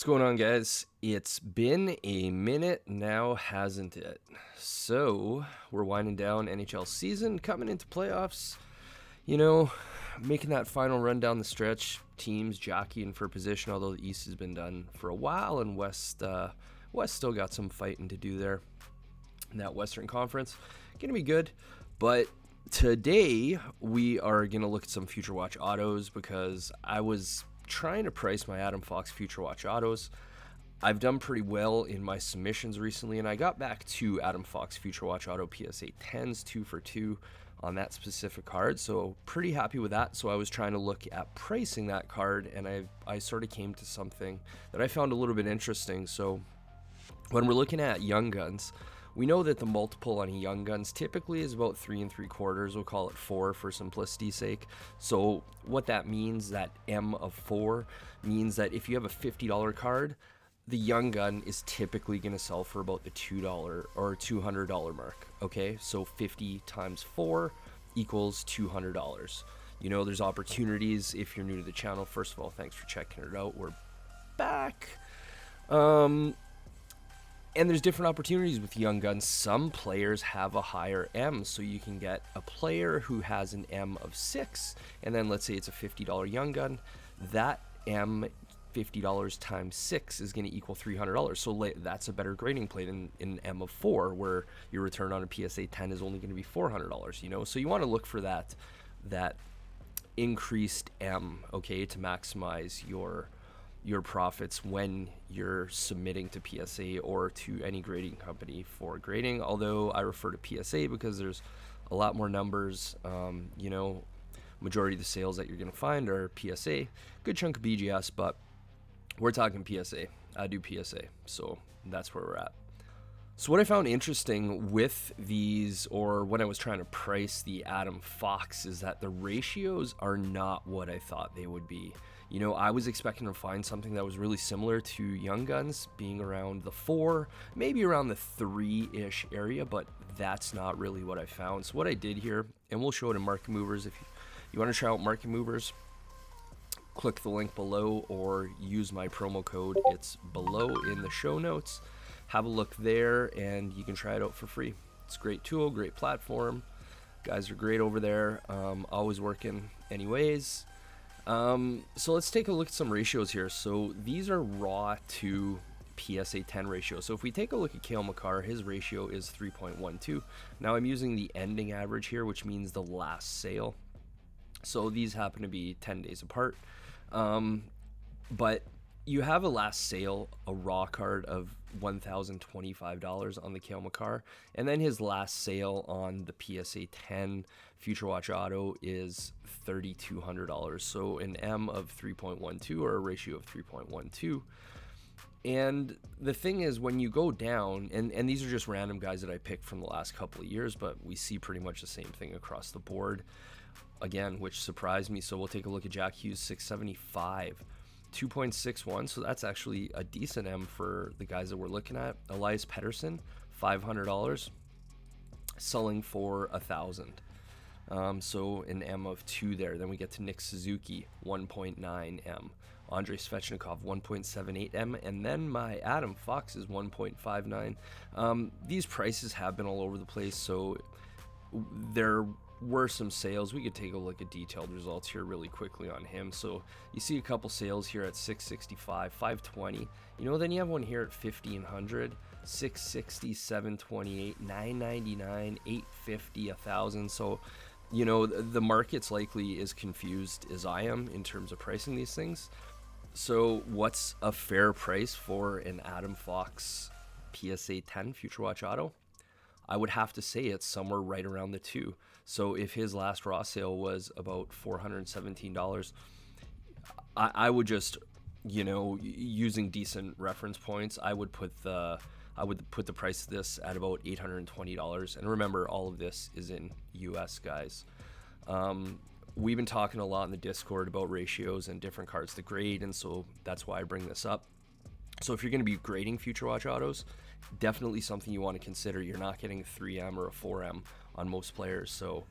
What's going on, guys? It's been a minute now, hasn't it? So, we're winding down NHL season, coming into playoffs, you know, making that final run down the stretch. Teams jockeying for position, although the East has been done for a while, and West still got some fighting to do there in that Western Conference. Gonna be good, but today we are gonna look at some Future Watch autos because I was trying to price my Adam Fox Future Watch autos. I've done pretty well in my submissions recently, and I got back to Adam Fox Future Watch Auto PSA 10s 2 for 2 on that specific card, so pretty happy with that. So I was trying to look at pricing that card, and I sort of came to something that I found a little bit interesting. So when we're looking at Young Guns, we know that the multiple on Young Guns typically is about 3 3/4. We'll call it 4 for simplicity's sake. So what that means, that M of 4, means that if you have a $50 card, the Young Gun is typically going to sell for about the $2 or $200 mark. Okay, so 50 times 4 equals $200. You know, there's opportunities if you're new to the channel. First of all, thanks for checking it out. We're back. And there's different opportunities with Young Guns. Some players have a higher M, so you can get a player who has an M of 6, and then let's say it's a $50 Young Gun. That M, $50 times 6, is going to equal $300. So that's a better grading play than an M of 4, where your return on a PSA 10 is only going to be $400. You know, so you want to look for that increased M, okay, to maximize your profits when you're submitting to PSA or to any grading company for grading. Although I refer to PSA because there's a lot more numbers. You know, majority of the sales that you're going to find are PSA. Good chunk of BGS, but we're talking PSA. I do PSA, so that's where we're at. So what I found interesting with these, or when I was trying to price the Adam Fox, is that the ratios are not what I thought they would be. You know, I was expecting to find something that was really similar to Young Guns, being around the 4, maybe around the 3-ish area, but that's not really what I found. So what I did here, and we'll show it in Market Movers. If you want to try out Market Movers, click the link below or use my promo code. It's below in the show notes. Have a look there, and you can try it out for free. It's a great tool, great platform. Guys are great over there. Always working anyways. So let's take a look at some ratios here. So these are raw to PSA 10 ratio. So if we take a look at Cale Makar, his ratio is 3.12. Now I'm using the ending average here, which means the last sale. So these happen to be 10 days apart. But you have a last sale, a raw card of $1,025 on the Cale Makar, and then his last sale on the PSA 10 Future Watch Auto is $3,200. So an M of 3.12, or a ratio of 3.12. And the thing is, when you go down, and these are just random guys that I picked from the last couple of years, but we see pretty much the same thing across the board, again, which surprised me. So we'll take a look at Jack Hughes, 675. 2.61, so that's actually a decent M for the guys that we're looking at. Elias Pettersson, $500, selling for $1,000. So an M of 2 there. Then we get to Nick Suzuki, 1.9 M. Andrei Svechnikov, 1.78 M, and then my Adam Fox is 1.59. These prices have been all over the place, so there were some sales. We could take a look at detailed results here really quickly on him. So you see a couple sales here at 665, 520. You know, then you have one here at 1500, 660, 728, 999, 850, 1000. So, you know, the market's likely as confused as I am in terms of pricing these things. So what's a fair price for an Adam Fox PSA 10 Future Watch Auto? I would have to say it's somewhere right around the 2. So if his last raw sale was about $417, I would just, you know, using decent reference points, I would put the price of this at about $820. And remember, all of this is in US, guys. We've been talking a lot in the Discord about ratios and different cards to grade, and so that's why I bring this up. So if you're going to be grading Future Watch autos, definitely something you want to consider. You're not getting a 3M or a 4M on most players, so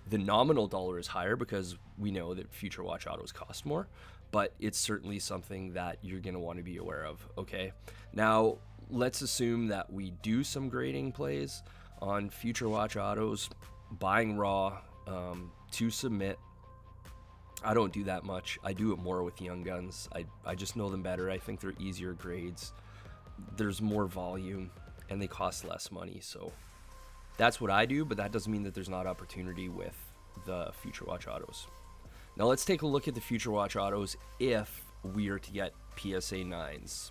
the nominal dollar is higher because we know that Future Watch autos cost more, but it's certainly something that you're going to want to be aware of. Okay, now let's assume that we do some grading plays on Future Watch autos, buying raw to submit. I don't do that much. I do it more with Young Guns. I just know them better. I think they're easier grades. There's more volume and they cost less money. So that's what I do, but that doesn't mean that there's not opportunity with the Future Watch autos. Now let's take a look at the Future Watch autos if we are to get PSA 9s.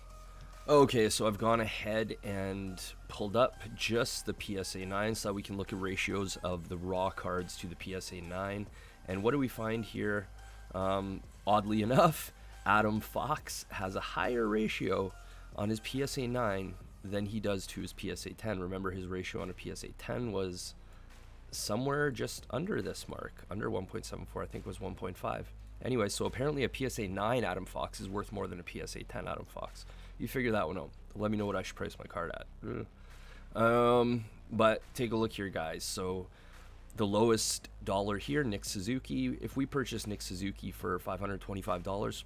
Okay, so I've gone ahead and pulled up just the PSA 9 so that we can look at ratios of the raw cards to the PSA 9. And what do we find here? Oddly enough, Adam Fox has a higher ratio on his PSA 9 than he does to his PSA 10. Remember, his ratio on a PSA 10 was somewhere just under this mark, under 1.74, I think it was 1.5. Anyway, so apparently a PSA 9 Adam Fox is worth more than a PSA 10 Adam Fox. You figure that one out. Let me know what I should price my card at. But take a look here, guys. So the lowest dollar here, Nick Suzuki. If we purchase Nick Suzuki for $525,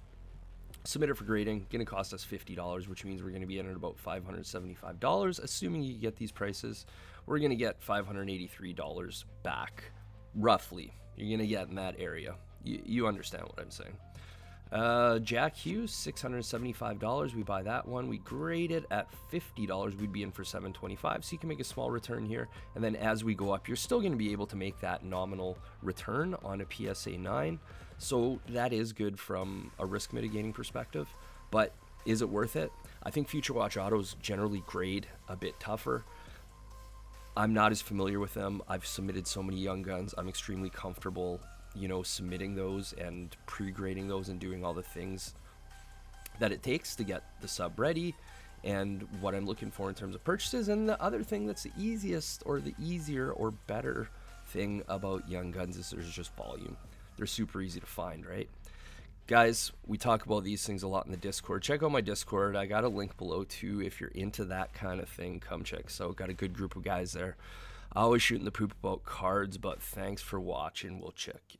submit it for grading, going to cost us $50, which means we're going to be in at about $575. Assuming you get these prices, we're going to get $583 back, roughly. You're going to get in that area. You understand what I'm saying. Jack Hughes, $675. We buy that one. We grade it at $50. We'd be in for $725. So you can make a small return here. And then as we go up, you're still going to be able to make that nominal return on a PSA 9. So that is good from a risk mitigating perspective. But is it worth it? I think Future Watch autos generally grade a bit tougher. I'm not as familiar with them. I've submitted so many Young Guns. I'm extremely comfortable, submitting those and pre-grading those and doing all the things that it takes to get the sub ready and what I'm looking for in terms of purchases. And the other thing that's the easiest or the easier or better thing about Young Guns is there's just volume. They're super easy to find, right? Guys, we talk about these things a lot in the Discord. Check out my Discord. I got a link below too. If you're into that kind of thing, come check. So got a good group of guys there. Always shooting the poop about cards, but thanks for watching. We'll check you.